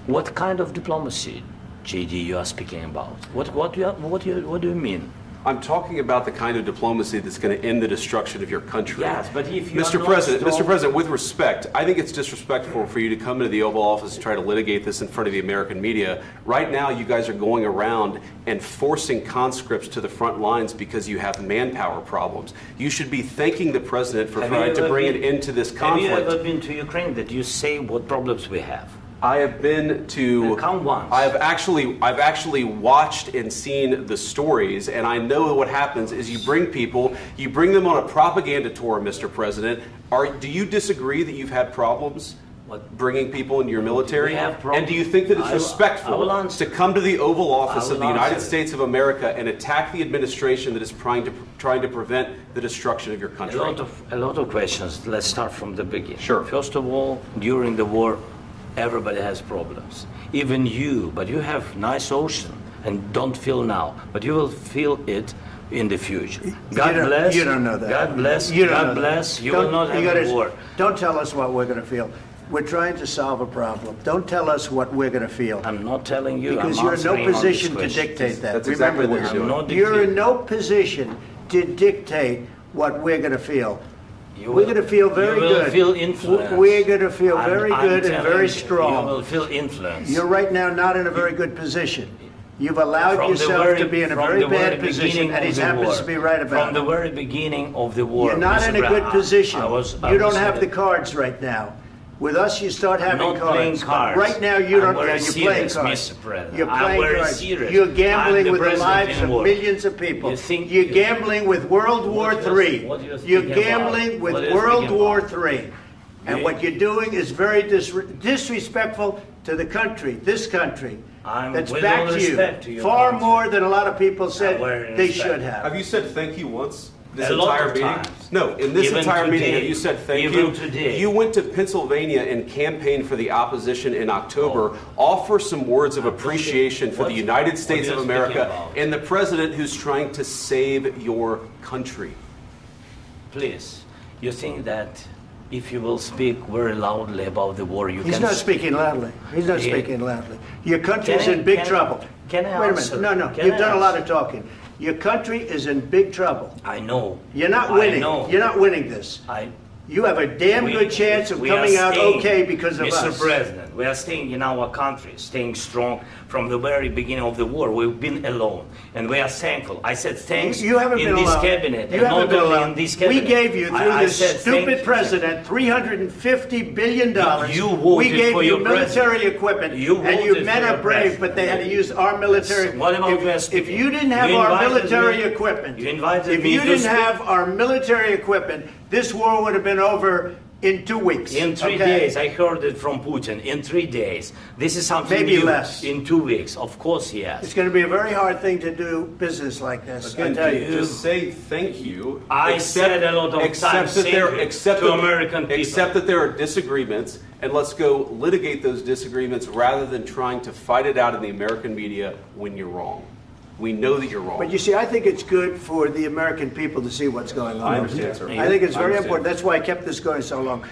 What kind of diplomacy, JD, you are speaking about? What do you mean? I'm talking about the kind of diplomacy that's going to end the destruction of your country. Yes, but if you Mr. President, with respect, I think it's disrespectful for you to come into the Oval Office and try to litigate this in front of the American media. Right now, you guys are going around and forcing conscripts to the front lines because you have manpower problems. You should be thanking the president for trying to bring an end to this conflict. Have you ever been to Ukraine that you say what problems we have? I have been to. Come once. I've actually watched and seen the stories, and I know what happens is you bring them on a propaganda tour, Mr. President. Do you disagree that you've had problems bringing people into your military? And do you think that it's respectful to come to the Oval Office of the United States of America and attack the administration that is trying to prevent the destruction of your country? A lot of questions. Let's start from the beginning. Sure. First of all, during the war, everybody has problems. Even you, but you have nice ocean and don't feel now, but you will feel it in the future. God bless. You don't know that. God bless. You God bless. You will not have a war. Don't tell us what we're going to feel. We're trying to solve a problem. Don't tell us what we're going to feel. I'm not telling you. Because you're in no position to dictate that. That's exactly what you're doing. You're in no position to dictate what we're going to feel. We're going to feel very good. You will feel influence. We're going to feel very good and very strong. You will feel influence. You're right now not in a very good position. You've allowed yourself to be in a very bad position, and he happens to be right about it. From the very beginning of the war. You're not in a good position. You don't have the cards right now. With us, you start having cards. Right now, you don't. You're playing cards. You're playing cards. You're gambling with the lives of millions of people. You're gambling with World War III. You're gambling with World War III. And what you're doing is very disrespectful to the country, this country, that's backed you far more than a lot of people said they should have. Have you said thank you once? This a lot entire of meeting? times. No, in this Even entire today. meeting, have you said thank Even you? today. You went to Pennsylvania and campaigned for the opposition in October. Offer some words of appreciation for the United States of America and the president who's trying to save your country. Please, you think that if you will speak very loudly about the war, He's not speaking loudly. He's not speaking loudly. Your country is in big trouble. Can I Wait a answer? minute. No. You've done a lot of talking. Your country is in big trouble. I know. You're not winning. I know. You're not winning this. You have a damn good chance of coming out okay because of us. Mr. President, we are staying in our country, staying strong from the very beginning of the war. We've been alone, and we are thankful. I said thanks you haven't in been this alone. cabinet, You and haven't not been only alone. in this cabinet. We gave you, through this said stupid president, $350 billion. You voted we gave for you your military president. equipment, You and you voted men for are your brave, president. but they had to use our military. What about If you didn't have our military equipment, if you didn't have our military equipment, this war would have been over in 2 weeks. In 3 days, I heard it from Putin. In 3 days, this is something Maybe new. less. In 2 weeks, of course, yes. It's going to be a very hard thing to do business like this. I tell you. Just say thank you. I said a lot of times to American people. Accept that there are disagreements, and let's go litigate those disagreements rather than trying to fight it out in the American media when you're wrong. We know that you're wrong. But you see, I think it's good for the American people to see what's going on. I understand, sir. I think it's very important. That's why I kept this going so long.